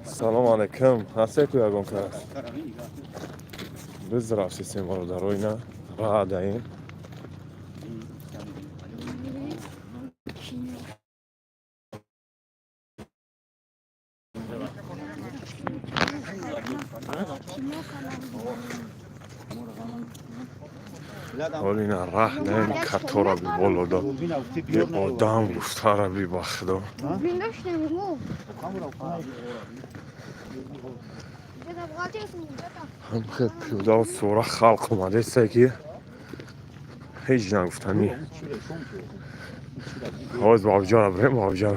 سلام علیکم. هستی توی اگون که بزرگ سیستم رو در روی نه راه دهیم. ولی نه راه دهیم کتورا بی بالا دا بی آدم گفتاره بی بخدا هم خیلی پیوده و سوره خلق اومده سکی هیچ نگفتنی حاز بابجا بریم بابجا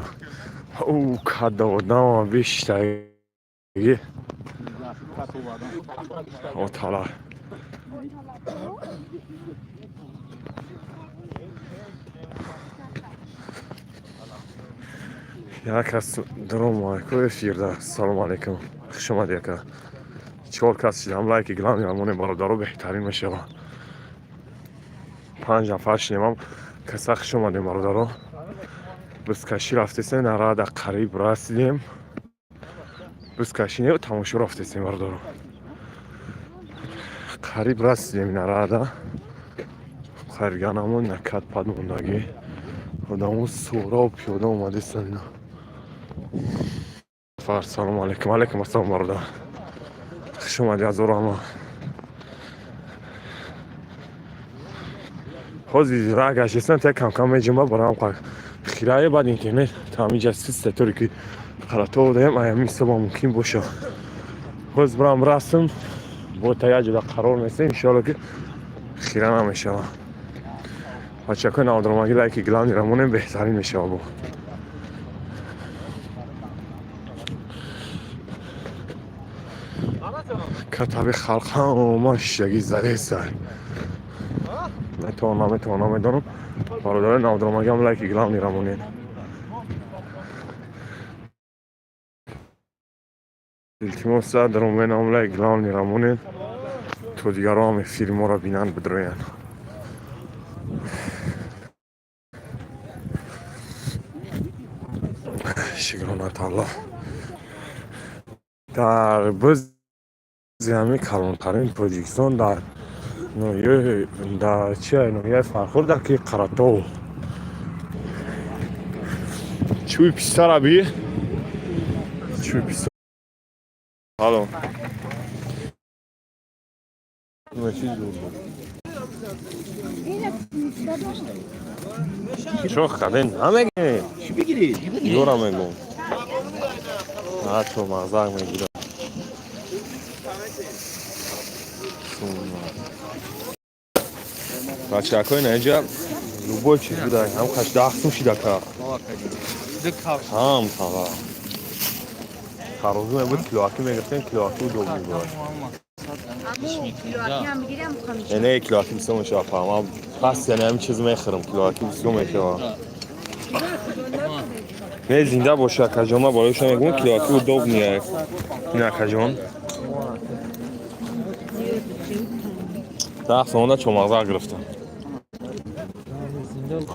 او کده آدم بیشتری او تالا یک از درام مایکو افیرده. سلام علیکم. خوش آمدید که 4 کس شدم لایک گلام یارمونه برادرو بهترین میشه 5 نفر شدیم کسا خوش آمدیم برادرو بسکشی رفتیم نراد قریب رسیدیم بسکشی نه تماشا رفتیم برادرو قریب رسیدیم نراد خرگانمون نکات پاد موندگی آدمو سورا و پیاده اومده سن فر سلام علیکم. علیکم السلام برادر خوش اومدی از اورما خوزی راه گشتن تا کم کم میجم برام قا خیرای بعد اینترنت تامی جسیس طوری که خلاطو دایم ایامی صبح ممکن باشه خوز برام رسم با تایج دا قرار میسه ان شاء الله که خیره نمیشه بچه که نادرماگی لایک گلانی رمونه بهترین میشه با کتاب خلق ها شگی زده سر میتونم میدونم برادر نادرماگی هم لایک گلانی رمونه التماس دارم به نام لایک گلانی رمونه تو دیگران فیلم ها را بینن بدروین شکرانه الله در بز همه کلانترین پروژیکسیون در نویه در چه نویه فرخور در که قراتو چوی پیستر ابی چوی پیستر هالو چی دور چو خدن همه چی بگیرید یورا میگم تو مزاق میگیرم بچه اکای نجا لوبای چی بوده هم خش داخل شده که هم تالا خروزی میبود کلواکی میگفتن کلواکی دو میبود نه کلواکی بسیار میشه اما پس یعنی همین چیز میخرم کلواکی بسیار میشه نه زنده باشه کجاما باید شما میگم کلواکی و دوب نیه نه کجام ده سانده چون مغزه گرفتم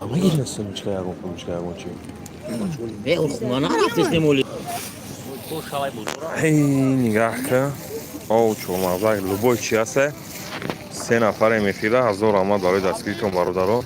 همه گیر نستم چکه یکم چی اون خونه نرفتش نمولی هی نگاه که او چون مغزه لبای چی هسته 3 نفر میفیده 1000 آمد برای دستگیرتون برادرها